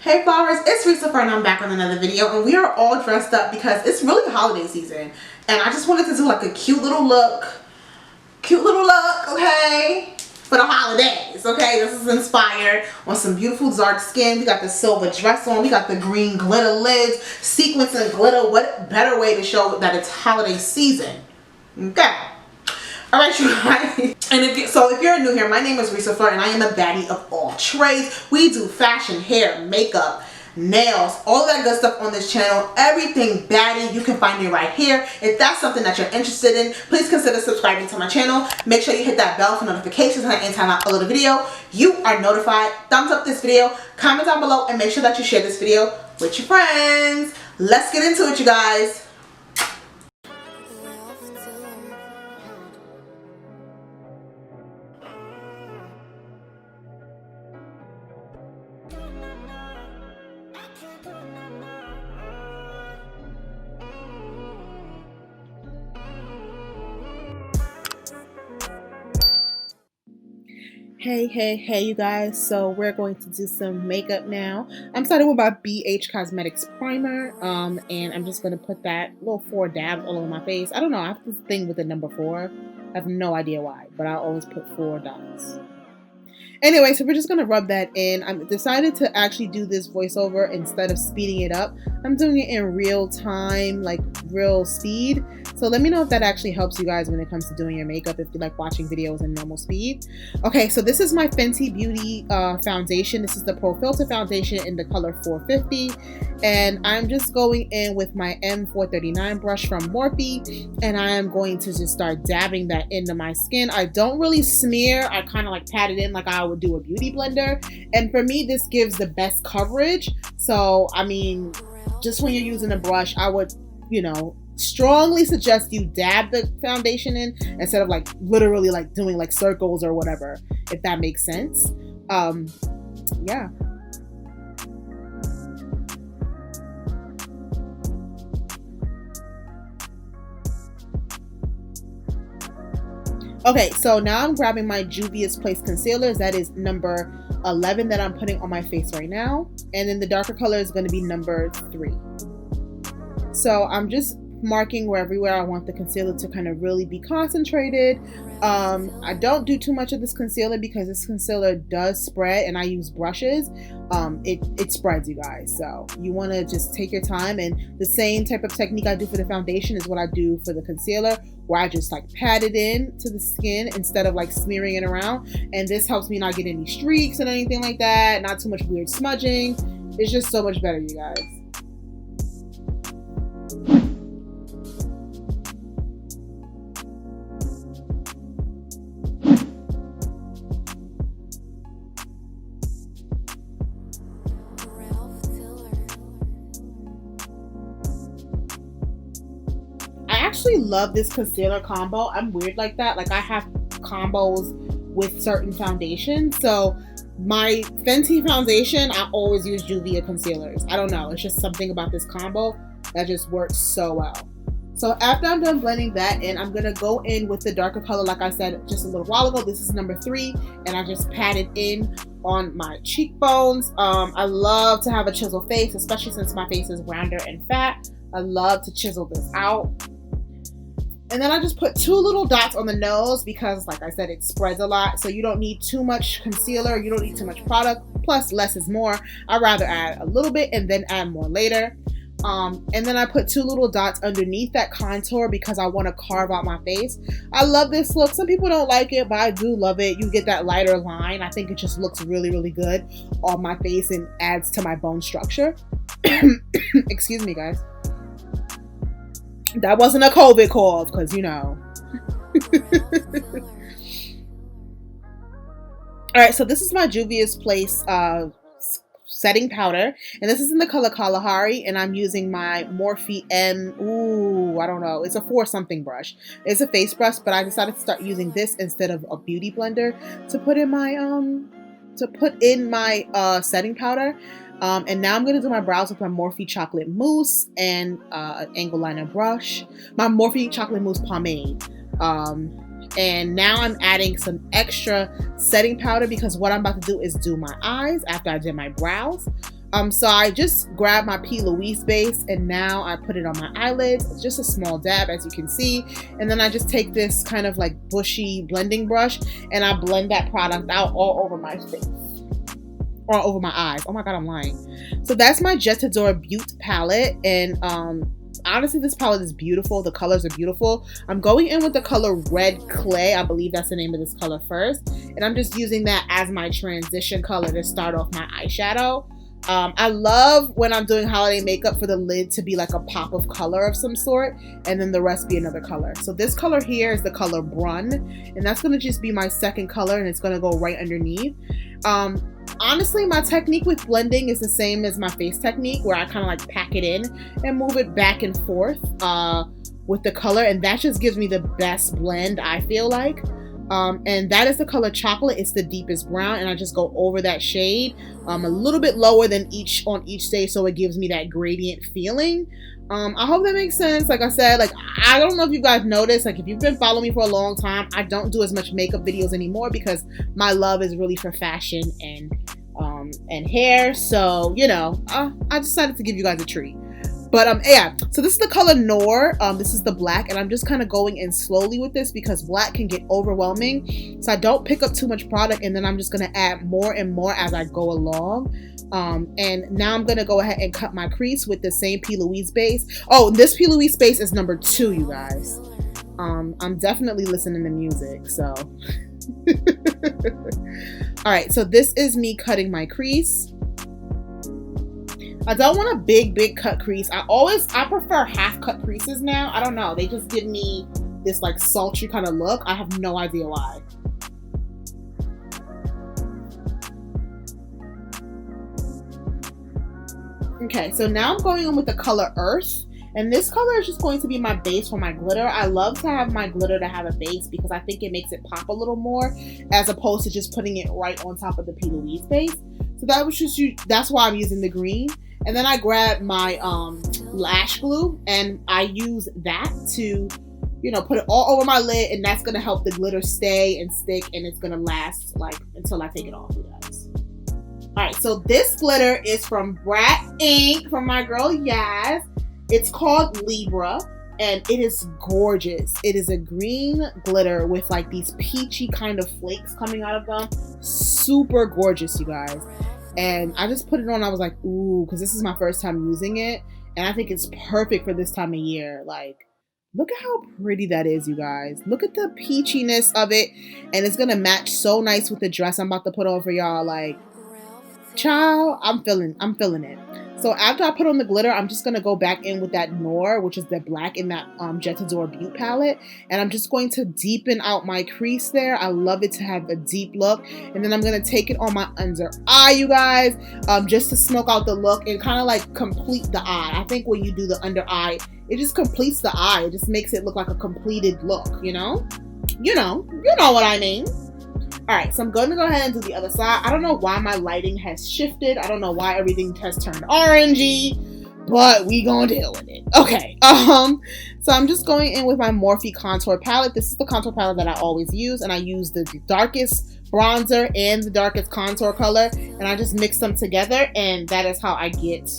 Hey flowers, it's Reese LaFleur and I'm back with another video, and we are all dressed up because it's really the holiday season and I just wanted to do like a cute little look, okay, for the holidays. Okay, this is inspired on some beautiful dark skin. We got the silver dress on, we got the green glitter lids, sequins and glitter. What better way to show that it's holiday season? Okay. Alright, you guys. And if you're new here, my name is Reese LaFleur and I am a baddie of all trades. We do fashion, hair, makeup, nails, all that good stuff on this channel. Everything baddie, you can find me right here. If that's something that you're interested in, please consider subscribing to my channel. Make sure you hit that bell for notifications, and anytime I upload a video, you are notified. Thumbs up this video, comment down below, and make sure that you share this video with your friends. Let's get into it, you guys. Hey you guys, so we're going to do some makeup now. I'm starting with my BH Cosmetics primer, and I'm just going to put that little 4 dabs all over my face. I don't know, I have this thing with the number 4. I have no idea why, but I always put 4 dots. Anyway, so we're just going to rub that in. I decided to actually do this voiceover instead of speeding it up. I'm doing it in real time, like real speed. So let me know if that actually helps you guys when it comes to doing your makeup, if you like watching videos in normal speed. Okay, so this is my Fenty Beauty foundation. This is the Profilter foundation in the color 450. And I'm just going in with my M439 brush from Morphe. And I am going to just start dabbing that into my skin. I don't really smear. I kind of like pat it in like I would do a beauty blender. And for me, this gives the best coverage. So, I mean, just when you're using a brush, I would, you know, strongly suggest you dab the foundation in instead of like literally like doing like circles or whatever, if that makes sense. Yeah. Okay, so now I'm grabbing my Juvias Place concealers. That is number 11 that I'm putting on my face right now. And then the darker color is going to be number 3. So I'm just marking where everywhere I want the concealer to kind of really be concentrated. I don't do too much of this concealer because this concealer does spread and I use brushes. It spreads, you guys, so you want to just take your time, and the same type of technique I do for the foundation is what I do for the concealer, where I just like pat it in to the skin instead of like smearing it around. And this helps me not get any streaks and anything like that, not too much weird smudging. It's just so much better, you guys. I actually love this concealer combo. I'm weird like that. Like I have combos with certain foundations. So my Fenty foundation, I always use Juvias concealers. I don't know. It's just something about this combo that just works so well. So after I'm done blending that in, I'm going to go in with the darker color like I said just a little while ago. This is number 3, and I just pat it in on my cheekbones. I love to have a chisel face, especially since my face is rounder and fat. I love to chisel this out. And then I just put 2 little dots on the nose because, like I said, it spreads a lot. So you don't need too much concealer. You don't need too much product. Plus, less is more. I'd rather add a little bit and then add more later. And then I put 2 little dots underneath that contour because I want to carve out my face. I love this look. Some people don't like it, but I do love it. You get that lighter line. I think it just looks really, really good on my face and adds to my bone structure. Excuse me, guys. That wasn't a COVID cough, because, you know. Alright, so this is my Juvias Place setting powder. And this is in the color Kalahari. And I'm using my Morphe I don't know. It's a 4-something brush. It's a face brush, but I decided to start using this instead of a beauty blender to put in my setting powder. And now I'm going to do my brows with my Morphe Chocolate Mousse and an angle liner brush. My Morphe Chocolate Mousse Pomade. And now I'm adding some extra setting powder because what I'm about to do is do my eyes after I did my brows. So I just grabbed my P. Louise base and now I put it on my eyelids. It's just a small dab, as you can see. And then I just take this kind of like bushy blending brush and I blend that product out all over my face. Or over my eyes. Oh my god, I'm lying. So that's my JetAdore Beaute palette. And honestly, this palette is beautiful. The colors are beautiful. I'm going in with the color Red Clay. I believe that's the name of this color first. And I'm just using that as my transition color to start off my eyeshadow. I love when I'm doing holiday makeup for the lid to be like a pop of color of some sort, and then the rest be another color. So this color here is the color Brun, and that's going to just be my second color, and it's going to go right underneath. Honestly, my technique with blending is the same as my face technique, where I kind of like pack it in and move it back and forth with the color, and that just gives me the best blend, I feel like. And that is the color Chocolate. It's the deepest brown, and I just go over that shade a little bit lower than on each stage, so it gives me that gradient feeling. I hope that makes sense. Like I said, like, I don't know if you guys noticed, like, if you've been following me for a long time, I don't do as much makeup videos anymore because my love is really for fashion and hair. So, you know, I decided to give you guys a treat. But yeah, so this is the color Noir. This is the black, and I'm just kind of going in slowly with this because black can get overwhelming. So I don't pick up too much product, and then I'm just gonna add more and more as I go along. And now I'm gonna go ahead and cut my crease with the same P. Louise base. Oh, this P. Louise base is number 2, you guys. I'm definitely listening to music, so. All right, so this is me cutting my crease. I don't want a big cut crease. I prefer half cut creases now. I don't know. They just give me this like sultry kind of look. I have no idea why. Okay, so now I'm going in with the color Earth. And this color is just going to be my base for my glitter. I love to have my glitter to have a base because I think it makes it pop a little more as opposed to just putting it right on top of the P. Louise base. So that's why I'm using the green. And then I grab my lash glue and I use that to, you know, put it all over my lid, and that's going to help the glitter stay and stick, and it's going to last like until I take it off, you guys. All right, so this glitter is from Brat Ink from my girl Yaz. It's called Libra, and it is gorgeous. It is a green glitter with like these peachy kind of flakes coming out of them. Super gorgeous, you guys. And I just put it on. I was like, ooh, because this is my first time using it. And I think it's perfect for this time of year. Like, look at how pretty that is, you guys. Look at the peachiness of it. And it's going to match so nice with the dress I'm about to put on for y'all. Like, child, I'm feeling it. So after I put on the glitter, I'm just going to go back in with that Noir, which is the black in that JetAdore Beaute palette. And I'm just going to deepen out my crease there. I love it to have a deep look. And then I'm going to take it on my under eye, you guys, just to smoke out the look and kind of like complete the eye. I think when you do the under eye, it just completes the eye. It just makes it look like a completed look, you know? You know what I mean. All right, so I'm going to go ahead and do the other side. I don't know why my lighting has shifted. I don't know why everything has turned orangey, but we gonna deal with it. Okay, so I'm just going in with my Morphe contour palette. This is the contour palette that I always use, and I use the darkest bronzer and the darkest contour color, and I just mix them together, and that is how I get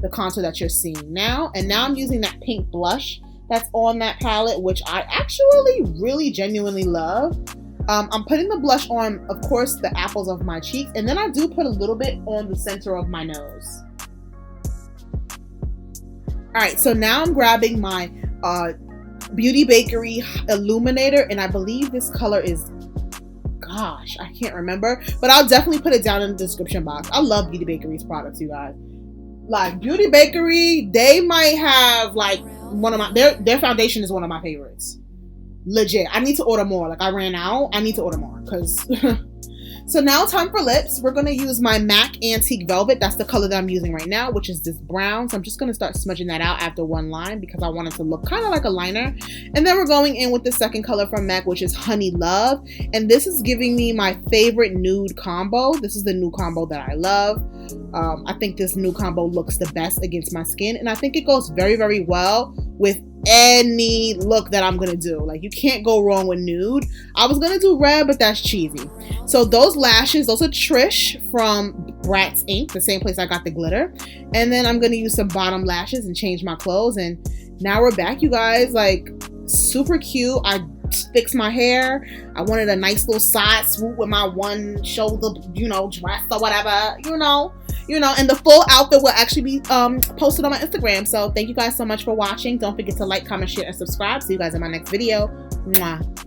the contour that you're seeing now. And now I'm using that pink blush that's on that palette, which I actually really genuinely love. I'm putting the blush on, of course, the apples of my cheeks, and then I do put a little bit on the center of my nose. All right, so now I'm grabbing my Beauty Bakerie Illuminator, and I believe this color is, gosh, I can't remember, but I'll definitely put it down in the description box. I love Beauty Bakerie's products, you guys. Like, Beauty Bakerie, they might have like one of my, their foundation is one of my favorites. Legit. I need to order more. Like, I ran out. I need to order more because So now time for lips. We're going to use my MAC Antique Velvet. That's the color that I'm using right now, which is this brown. So I'm just going to start smudging that out after one line because I want it to look kind of like a liner. And then we're going in with the second color from MAC, which is Honey Love. And this is giving me my favorite nude combo. This is the nude combo that I love. I think this nude combo looks the best against my skin. And I think it goes very, very well with any look that I'm gonna do. Like, you can't go wrong with nude. I was gonna do red, but that's cheesy. So those lashes, those are Trish from Brat's Ink, the same place I got the glitter. And then I'm gonna use some bottom lashes and change my clothes. And now we're back, you guys. Like, super cute. I fixed my hair. I wanted a nice little side swoop with my one shoulder, you know, dress or whatever, you know, and the full outfit will actually be posted on my Instagram. So thank you guys so much for watching. Don't forget to like, comment, share, and subscribe. See you guys in my next video. Mwah.